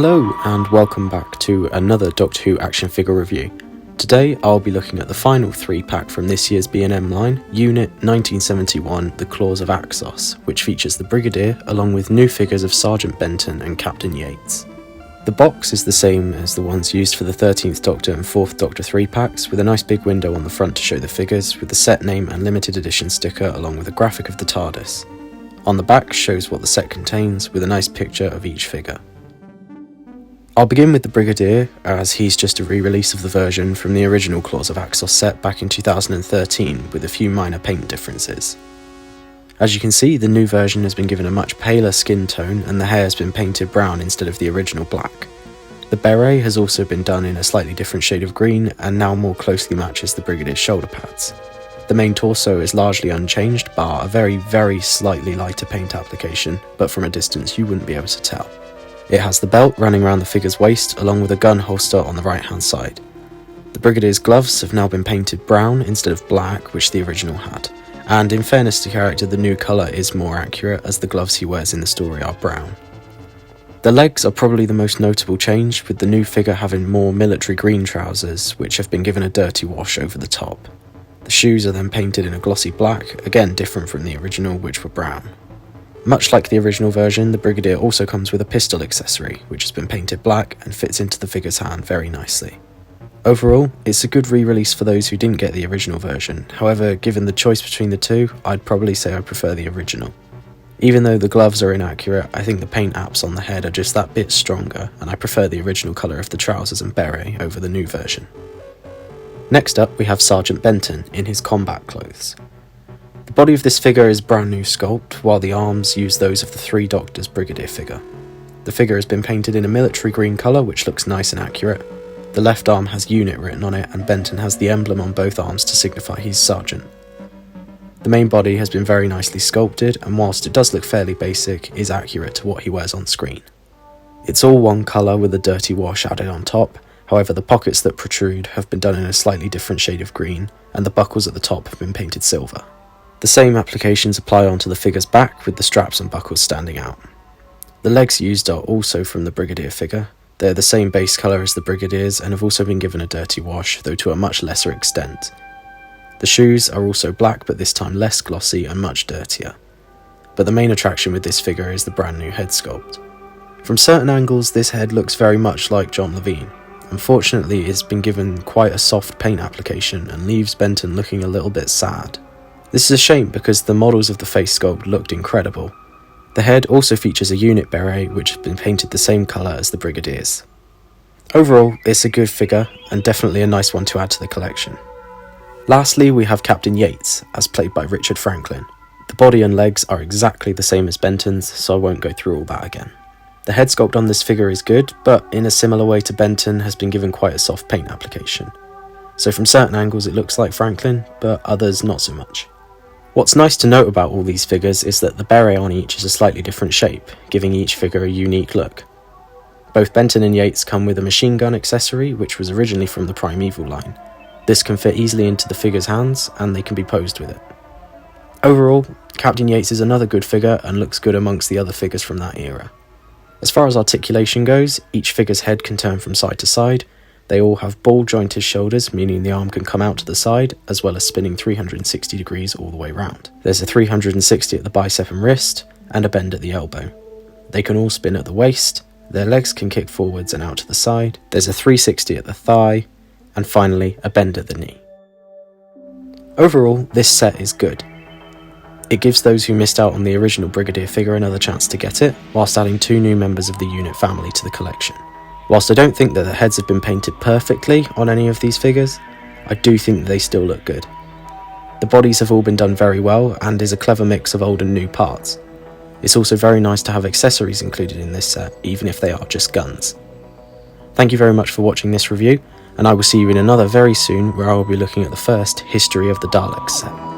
Hello and welcome back to another Doctor Who action figure review. Today I'll be looking at the final 3-pack from this year's B&M line, U.N.I.T 1971 The Claws of Axos, which features the Brigadier along with new figures of Sergeant Benton and Captain Yates. The box is the same as the ones used for the 13th Doctor and 4th Doctor 3-packs, with a nice big window on the front to show the figures, with the set name and limited edition sticker along with a graphic of the TARDIS. On the back shows what the set contains, with a nice picture of each figure. I'll begin with the Brigadier, as he's just a re-release of the version from the original Claws of Axos set back in 2013, with a few minor paint differences. As you can see, the new version has been given a much paler skin tone and the hair has been painted brown instead of the original black. The beret has also been done in a slightly different shade of green and now more closely matches the Brigadier's shoulder pads. The main torso is largely unchanged, bar a very slightly lighter paint application, but from a distance you wouldn't be able to tell. It has the belt running around the figure's waist, along with a gun holster on the right hand side. The Brigadier's gloves have now been painted brown instead of black, which the original had, and in fairness to character, the new colour is more accurate as the gloves he wears in the story are brown. The legs are probably the most notable change, with the new figure having more military green trousers, which have been given a dirty wash over the top. The shoes are then painted in a glossy black, again different from the original, which were brown. Much like the original version, the Brigadier also comes with a pistol accessory, which has been painted black and fits into the figure's hand very nicely. Overall, it's a good re-release for those who didn't get the original version, however, given the choice between the two, I'd probably say I prefer the original. Even though the gloves are inaccurate, I think the paint apps on the head are just that bit stronger, and I prefer the original colour of the trousers and beret over the new version. Next up, we have Sergeant Benton in his combat clothes. The body of this figure is brand new sculpt, while the arms use those of the 3 Doctors Brigadier figure. The figure has been painted in a military green colour which looks nice and accurate. The left arm has UNIT written on it and Benton has the emblem on both arms to signify he's Sergeant. The main body has been very nicely sculpted and whilst it does look fairly basic, is accurate to what he wears on screen. It's all one colour with a dirty wash added on top, however the pockets that protrude have been done in a slightly different shade of green and the buckles at the top have been painted silver. The same applications apply onto the figure's back with the straps and buckles standing out. The legs used are also from the Brigadier figure. They're the same base colour as the Brigadier's and have also been given a dirty wash, though to a much lesser extent. The shoes are also black but this time less glossy and much dirtier. But the main attraction with this figure is the brand new head sculpt. From certain angles this head looks very much like John Levine. Unfortunately it's been given quite a soft paint application and leaves Benton looking a little bit sad. This is a shame because the models of the face sculpt looked incredible. The head also features a UNIT beret which has been painted the same colour as the Brigadier's. Overall, it's a good figure and definitely a nice one to add to the collection. Lastly, we have Captain Yates, as played by Richard Franklin. The body and legs are exactly the same as Benton's, so I won't go through all that again. The head sculpt on this figure is good, but in a similar way to Benton has been given quite a soft paint application. So from certain angles it looks like Franklin, but others not so much. What's nice to note about all these figures is that the beret on each is a slightly different shape, giving each figure a unique look. Both Benton and Yates come with a machine gun accessory, which was originally from the Primeval line. This can fit easily into the figure's hands, and they can be posed with it. Overall, Captain Yates is another good figure and looks good amongst the other figures from that era. As far as articulation goes, each figure's head can turn from side to side. They all have ball-jointed shoulders, meaning the arm can come out to the side, as well as spinning 360 degrees all the way round. There's a 360 at the bicep and wrist, and a bend at the elbow. They can all spin at the waist, their legs can kick forwards and out to the side, there's a 360 at the thigh, and finally a bend at the knee. Overall, this set is good. It gives those who missed out on the original Brigadier figure another chance to get it, whilst adding 2 new members of the UNIT family to the collection. Whilst I don't think that the heads have been painted perfectly on any of these figures, I do think they still look good. The bodies have all been done very well and is a clever mix of old and new parts. It's also very nice to have accessories included in this set, even if they are just guns. Thank you very much for watching this review, and I will see you in another very soon where I will be looking at the first History of the Daleks set.